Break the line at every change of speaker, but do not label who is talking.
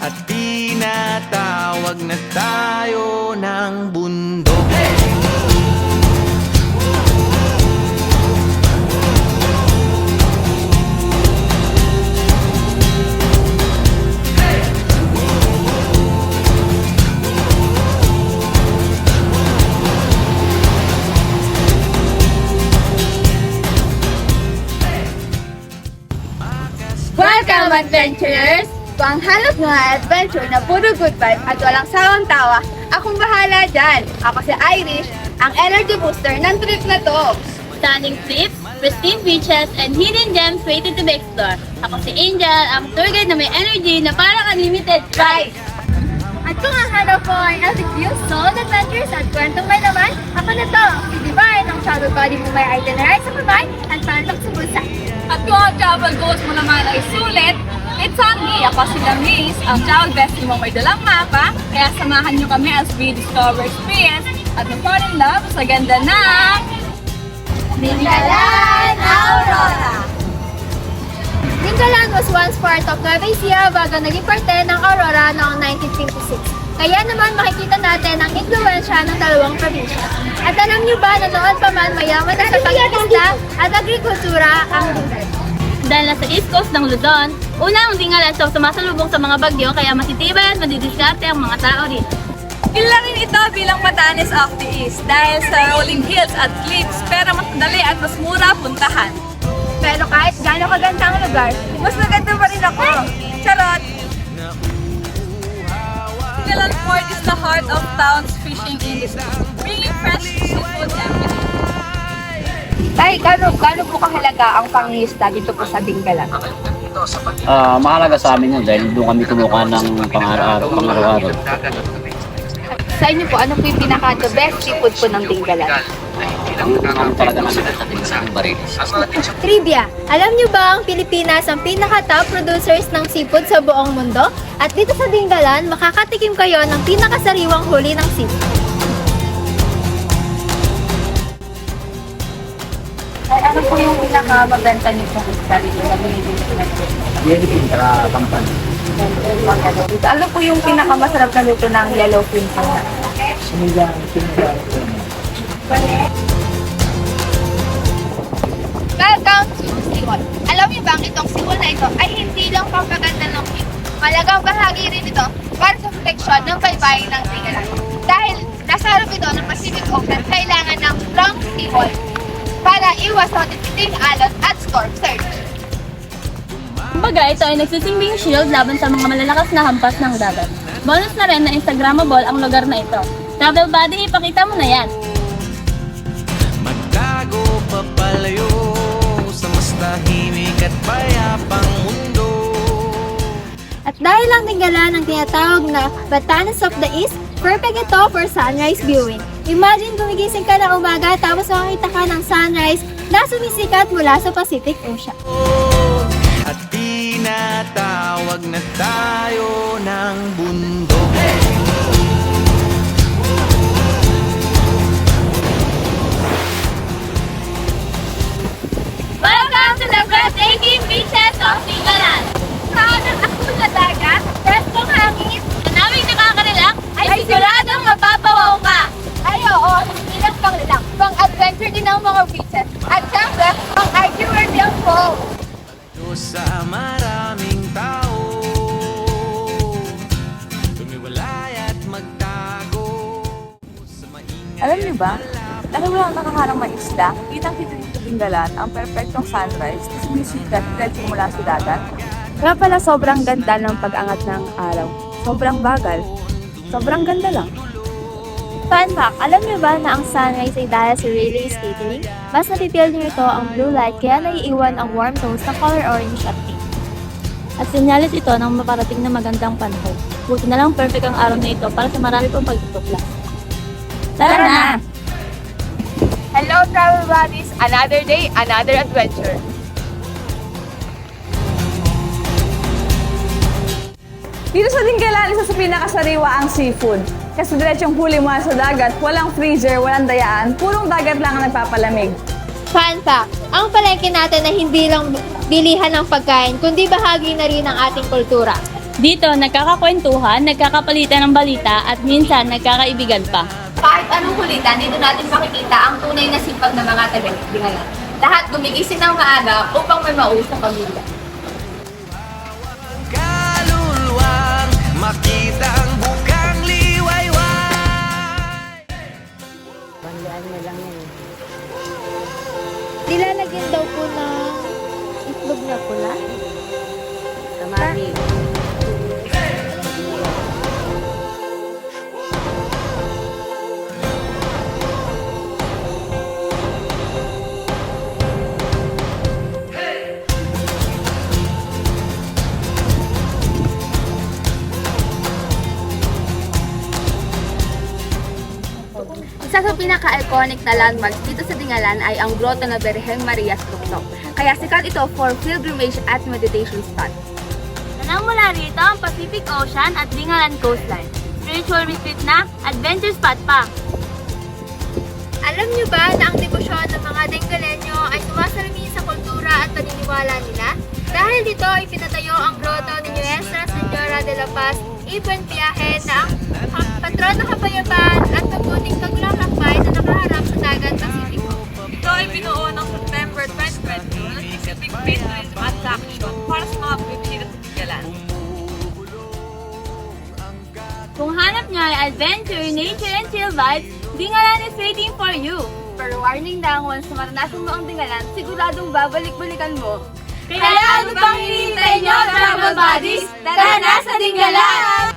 at tinatawag na tayo ng bundok.
Welcome, adventurers! Kung ang hanap ng adventure na puro good vibe at walang sawang tawa, akong bahala dyan. Ako si Irish, ang energy booster ng trip na to.
Stunning trips, pristine beaches, and hidden gems waiting to be explored. Ako si Angel, ang tour guide na may energy na parang unlimited price.
At kung ang hanap ko ay epic views, solid adventures at kwentong may laman, ako na to, si Divine, ang travel body mo may itinerary sa kamay at pantok sa bulsa.
At kung ang travel goals mo naman ay sulit, it's on me. Ako si Lamis, ang travel bestie mo may dalang mapa. Kaya samahan nyo kami as we discover experience at mag-fall in love sa ganda na
Dingalan, Aurora! Dingalan was once part of Nueva Ecija bago naging parte ng Aurora noong 1956. Kaya naman makikita natin ang impluwensya ng dalawang probinsya. At alam niyo ba na noon pa man mayaman na sa pag-iisla at agrikultura ang Dingalan?
Dahil nasa east coast ng Luzon, una ang Dingalan sa sumasalubong sa mga bagyo kaya matitibay at madidiskarte ang mga tao rito.
Kilala rin ito bilang Batanes of the East dahil sa rolling hills at cliffs pero mas madali at mas mura puntahan.
Pero kahit gaano kaganda ang lugar,
Mas maganda pa rin ako. Charot! Dingalan Port is the heart of town's fishing industry, bringing fresh seafood every day.
Tay, gaano po kahalaga ang pangingisda dito po sa Dingalan?
Mahalaga sa amin yun dahil doon kami kumukuha ng pang-araw-araw.
Sa inyo po, ano po yung pinaka-the best seafood po ng Dingalan?
Ang talaga namin sa Barilis.
Trivia! Alam niyo ba ang Pilipinas ang pinaka-top producers ng seafood sa buong mundo? At dito sa Dingalan, makakatikim kayo ng pinakasariwang huli ng seafood. Ay, ano po yung pinaka-mabenta niyo sa isda dito sa Pilipinas?
Yelipin, saka pangpan.
Ano po yung pinakamasarap na luto ng yellowfin tuna?
Sinigang.
Welcome to Siwol. Alam niyo bang itong Siwol na ito ay hindi lang pampaganda ng view. Malagang bahagi rin ito para sa proteksyon ng baybayin ng Dingalan. Dahil nasa harap ito ng Pacific Ocean, kailangan ng strong Siwol para iwas sa tititing alon at storm surge.
Kumbaga, ito ay nagsisilbing shield laban sa mga malalakas na hampas ng dagat. Bonus na rin na Instagrammable ang lugar na ito. Travel buddy, ipakita mo na yan!
Magtago papalayo sa mas tahimik at payapang mundo.
At dahil ang Dingalan ang tinatawag na Batanes of the East, perfect ito for sunrise viewing. Imagine gumigising ka na umaga tapos makakita ka ng sunrise na sumisikat mula sa Pacific Ocean.
At tinatawag na tayo ng bundok.
Welcome to the breathtaking beaches of Dingalan!
Proud ng akul na dagat, preskong hangin,
Manaming nakaka-relax ay siguradong mapapawaw ka!
ay oo, hindi lang pang relax, pang adventure din ang mga beaches. At syempre, ang archery Falls.
Sa maraming tao, tumiwalay at magtago sa maingay.
Alam niyo ba, dahil walang nakaharang may isda, kitang-kita dito Dingalan ang perfectong sunrise na sumisikat diretso mula sa dagat. Kaya pala sobrang ganda ng pag-angat ng araw. Sobrang bagal. Sobrang ganda lang.
Fun fact, alam niyo ba na ang sunrise ay dahil sa Rayleigh scattering? Mas natipil niyo ito ang blue light kaya naiiwan ang warm tones na color orange at pink.
At sinyalis ito ng maparating na magandang panahon. Buti na lang perfect ang araw na ito para sa marami pong pagtutuklas. Tara na!
Hello travel buddies! Another day, another adventure!
Dito sa Dingalan, isa sa pinakasariwa ang seafood. Kasi diretsong huli mo sa dagat, walang freezer, walang dayaan, purong dagat lang ang nagpapalamig.
Fun fact, ang palengke natin ay hindi lang bilihan ng pagkain, kundi bahagi na rin ng ating kultura.
Dito, nagkakakwentuhan, nagkakapalitan ng balita at minsan nagkakaibigan pa.
Kahit anong kulitan, dito natin makikita ang tunay na sipag ng mga taga-Dingalan. Lahat gumigising ng maaga upang may mausap pamilya.
Kaluluwang makita ang bukang liwayway.
Nilalagyan daw po ng itlog na pula.
Isa sa pinaka-iconic na landmarks dito sa Dingalan ay ang Grotto na Birheng Maria's Tuktok. Kaya sikat ito for pilgrimage at meditation spot.
Nanamula rito ang Pacific Ocean at Dingalan Coastline. Spiritual retreat na, adventure spot pa.
Alam niyo ba na ang debosyon ng mga Dingalenyo ay sumasalamin sa kultura at paniniwala nila? Dahil dito ay pinatayo ang grotto ni Nuestra Señora de la Paz Ibn Biyahe na ang patron ng kapayapaan at pagbuting kagulang lakbay na nakaharap sa dagat Pasifiko.
Ito ay binuo ng September 2020 na nagsisiping faith tourism attraction para sa mga bibisita sa Dingalan.
Kung hanap niyo ay adventure, nature, and chill vibes, Dingalan is waiting for you.
Pero warning lang, once na maranasan mo ang Dingalan, siguradong babalik-balikan mo.
Kaya ano pang hinihintay niyo, travel buddies? Tara na sa Dingalan!